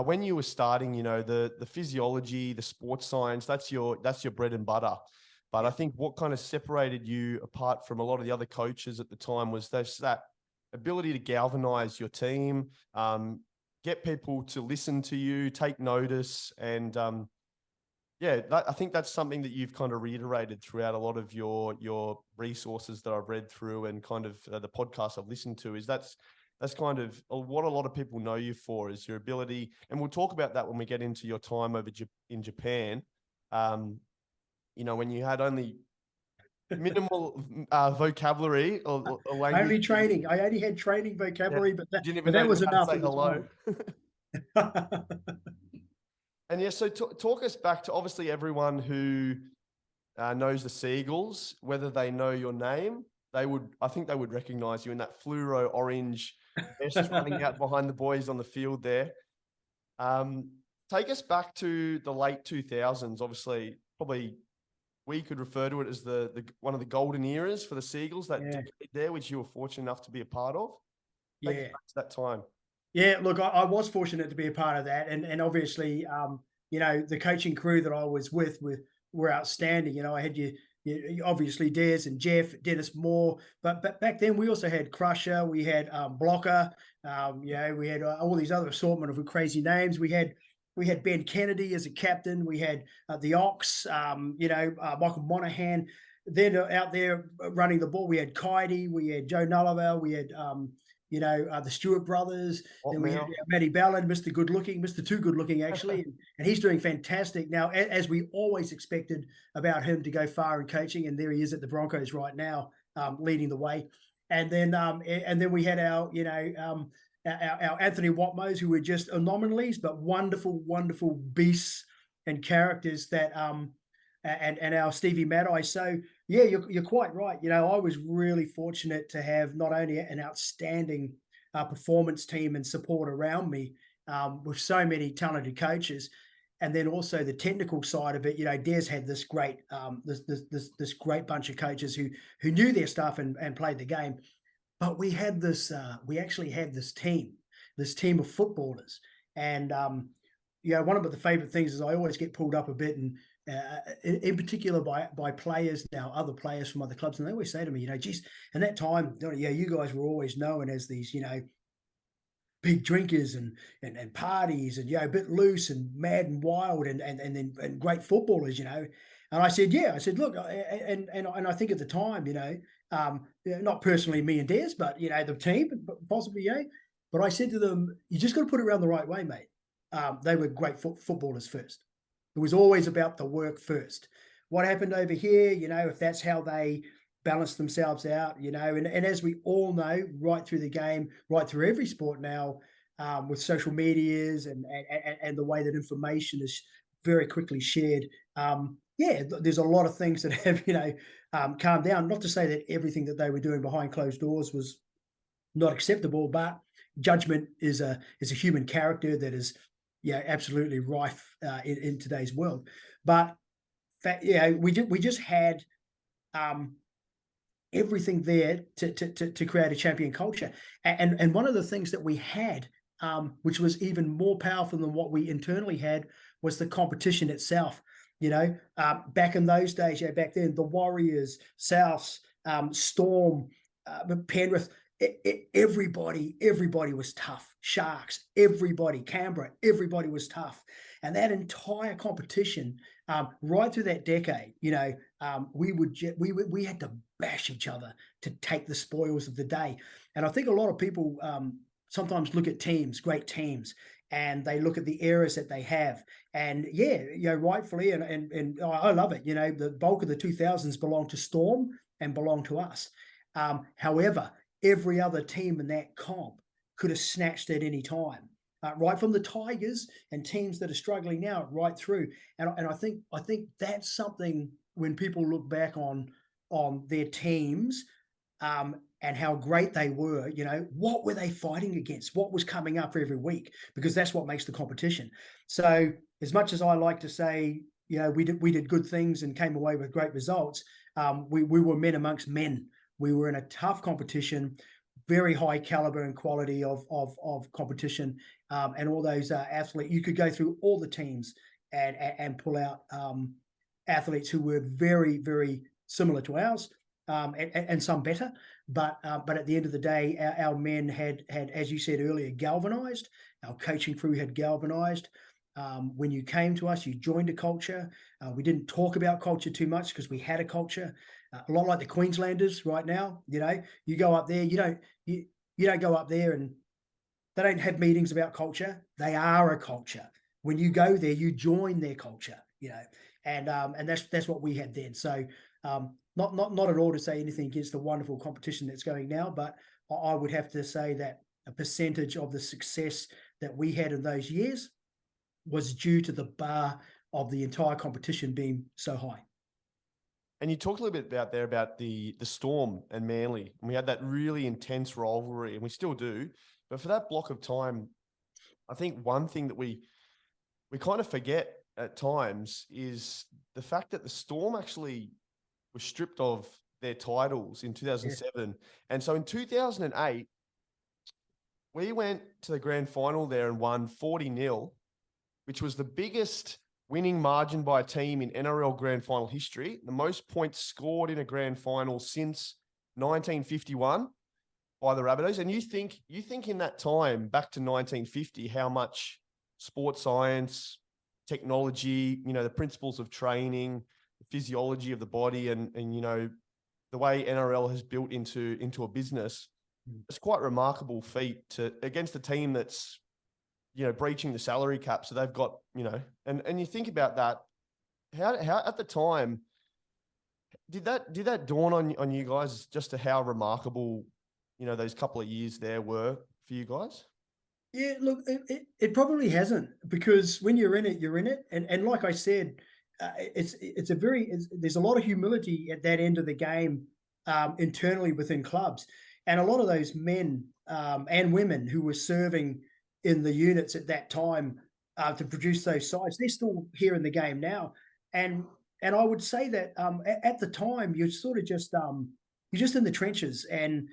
when you were starting, the physiology, the sports science, that's your bread and butter. But I think what kind of separated you apart from a lot of the other coaches at the time was that ability to galvanize your team, get people to listen to you, take notice. And I think that's something that you've kind of reiterated throughout a lot of your resources that I've read through, and kind of the podcasts I've listened to, is that's kind of what a lot of people know you for, is your ability. And we'll talk about that when we get into your time over in Japan. When you had only minimal vocabulary or language. Only training. I only had training vocabulary, but that was enough. Say hello. And yeah, so talk us back to, obviously, everyone who knows the Seagulls, whether they know your name, I think they would recognize you in that fluoro orange vest running out behind the boys on the field there. Take us back to the late 2000s. Obviously, probably we could refer to it as the one of the golden eras for the Seagulls, that decade there, which you were fortunate enough to be a part of. Take us back to that time. Yeah, look, I was fortunate to be a part of that, and obviously, the coaching crew that I was with were outstanding. I had you obviously Des and Jeff, Dennis Moore, but back then we also had Crusher, we had Blocker, we had all these other assortment of crazy names. We had Ben Kennedy as a captain. We had the Ox, Michael Monaghan. Then out there running the ball, we had Kaidi, we had Joe Nulliver, we had the Stewart brothers, and we had Matty Ballard, Mr. Good Looking, Mr. Too Good Looking, actually, and he's doing fantastic now, as we always expected about him to go far in coaching, and there he is at the Broncos right now, leading the way. And then we had our Anthony Watmos, who were just anomalies, but wonderful, wonderful beasts and characters that and our Stevie Maddai. So yeah, you're quite right. I was really fortunate to have not only an outstanding performance team and support around me, with so many talented coaches, and then also the technical side of it. Des had this great this great bunch of coaches who knew their stuff and played the game. But we had this we actually had this team of footballers, and one of the favorite things is I always get pulled up a bit, and in particular by players now, other players from other clubs, and they always say to me, geez, and that time, you guys were always known as these, big drinkers and parties, and a bit loose and mad and wild, and great footballers, And I said, look, and I think at the time, not personally me and Des, but the team, possibly, but I said to them, you just got to put it around the right way, mate. They were great footballers first. It was always about the work first. What happened over here, if that's how they balance themselves out, and as we all know, right through the game, right through every sport now, with social medias and the way that information is very quickly shared, there's a lot of things that have, calmed down. Not to say that everything that they were doing behind closed doors was not acceptable, but judgment is a human character that is absolutely rife in today's world. But we just had everything there to create a champion culture. And one of the things that we had, which was even more powerful than what we internally had, was the competition itself. Back in those days, back then, the Warriors, Souths, Storm, Penrith, everybody was tough. Sharks, everybody, Canberra, everybody was tough. And that entire competition, right through that decade, we had to bash each other to take the spoils of the day. And I think a lot of people sometimes look at teams, great teams, and they look at the errors that they have. And rightfully, and I love it. The bulk of the 2000s belonged to Storm and belonged to us. However, every other team in that comp could have snatched at any time, right from the Tigers and teams that are struggling now, right through. And I think that's something, when people look back on their teams, and how great they were, what were they fighting against? What was coming up every week? Because that's what makes the competition. So as much as I like to say, we did good things and came away with great results, we were men amongst men. We were in a tough competition, very high caliber and quality of competition, and all those athletes. You could go through all the teams and pull out athletes who were very, very similar to ours, and some better. But at the end of the day, our men had, as you said earlier, galvanized. Our coaching crew had galvanized. When you came to us, you joined a culture. We didn't talk about culture too much because we had a culture. A lot like the Queenslanders right now. You go up there, you don't go up there and they don't have meetings about culture. They are a culture. When you go there, you join their culture. And that's what we had then. So not at all to say anything against the wonderful competition that's going now, but I would have to say that a percentage of the success that we had in those years was due to the bar of the entire competition being so high. And you talked a little bit about the Storm and Manly, and we had that really intense rivalry, and we still do. But for that block of time, I think one thing that we kind of forget at times is the fact that the Storm actually was stripped of their titles in 2007. Yeah. And so in 2008, we went to the grand final there and won 40-0, which was the biggest winning margin by a team in NRL grand final history, the most points scored in a grand final since 1951 by the Rabbitohs. And you think in that time, back to 1950, how much sports science, technology, the principles of training, the physiology of the body, and the way NRL has built into a business. It's quite a remarkable feat against a team that's breaching the salary cap. So they've got, and you think about that, how at the time, did that dawn on you guys just to how remarkable, those couple of years there were for you guys? Yeah, look, it probably hasn't, because when you're in it, you're in it. And like I said, there's a lot of humility at that end of the game, internally within clubs. And a lot of those men and women who were serving in the units at that time to produce those sides, they're still here in the game now. And I would say that at the time, you're sort of just you're just in the trenches, and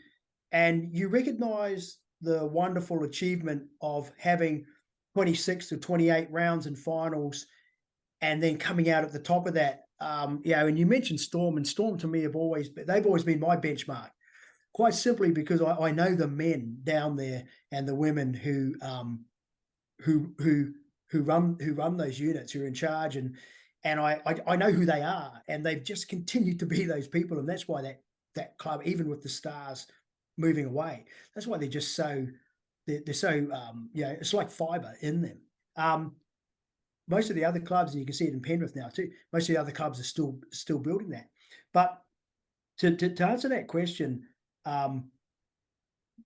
you recognize the wonderful achievement of having 26 to 28 rounds in finals, and then coming out at the top of that. And you mentioned Storm, and Storm to me they've always been my benchmark. Quite simply because I know the men down there and the women who run those units, who are in charge, and I know who they are, and they've just continued to be those people, and that's why that club, even with the Stars moving away, that's why they're just so it's like fibre in them. Most of the other clubs, and you can see it in Penrith now too, most of the other clubs are still building that. But to answer that question.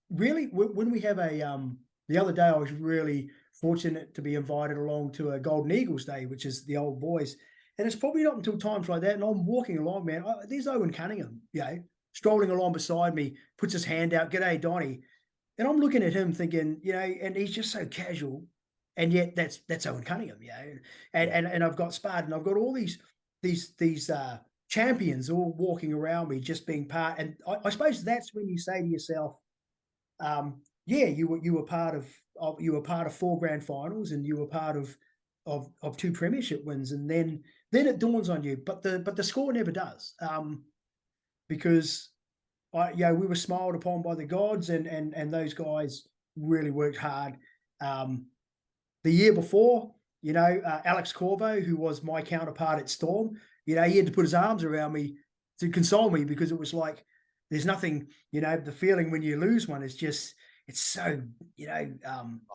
Really, when we have the other day, I was really fortunate to be invited along to a Golden Eagles Day, which is the old boys. And it's probably not until times like that, and I'm walking along, man, there's Owen Cunningham, strolling along beside me, puts his hand out, "G'day, Donny." And I'm looking at him thinking, and he's just so casual. And yet that's Owen Cunningham, And I've got Spud, and I've got all these champions all walking around me, just being part. And I suppose that's when you say to yourself, you were part of 4 grand finals, and you were part of 2 premiership wins, and then it dawns on you. But the score never does, because we were smiled upon by the gods, and those guys really worked hard. The year before, Alex Corvo, who was my counterpart at Storm, he had to put his arms around me to console me, because it was like, there's nothing, the feeling when you lose one is just, it's so,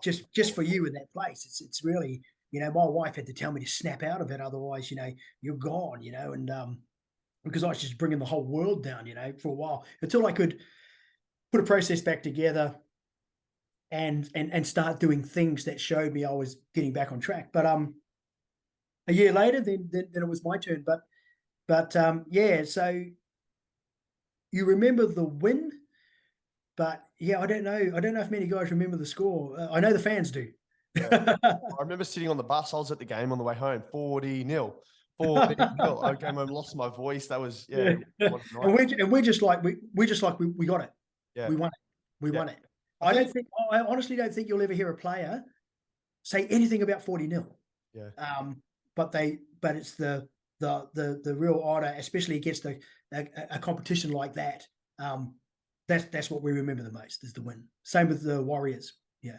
just for you in that place. It's really, my wife had to tell me to snap out of it. Otherwise, you're gone, and because I was just bringing the whole world down, for a while, until I could put a process back together and start doing things that showed me I was getting back on track. But a year later, then it was my turn. But so you remember the win, but I don't know if many guys remember the score. I know the fans do. Yeah. I remember sitting on the bus. I was at the game on the way home. 40-0. 40-0. I came home, lost my voice. That was And we're just like we got it. Yeah, we won it. We Yeah. won it. I honestly don't think you'll ever hear a player say anything about 40-0. Yeah. But it's the real honor, especially against a competition like that. That's what we remember the most, is the win. Same with the Warriors. Yeah.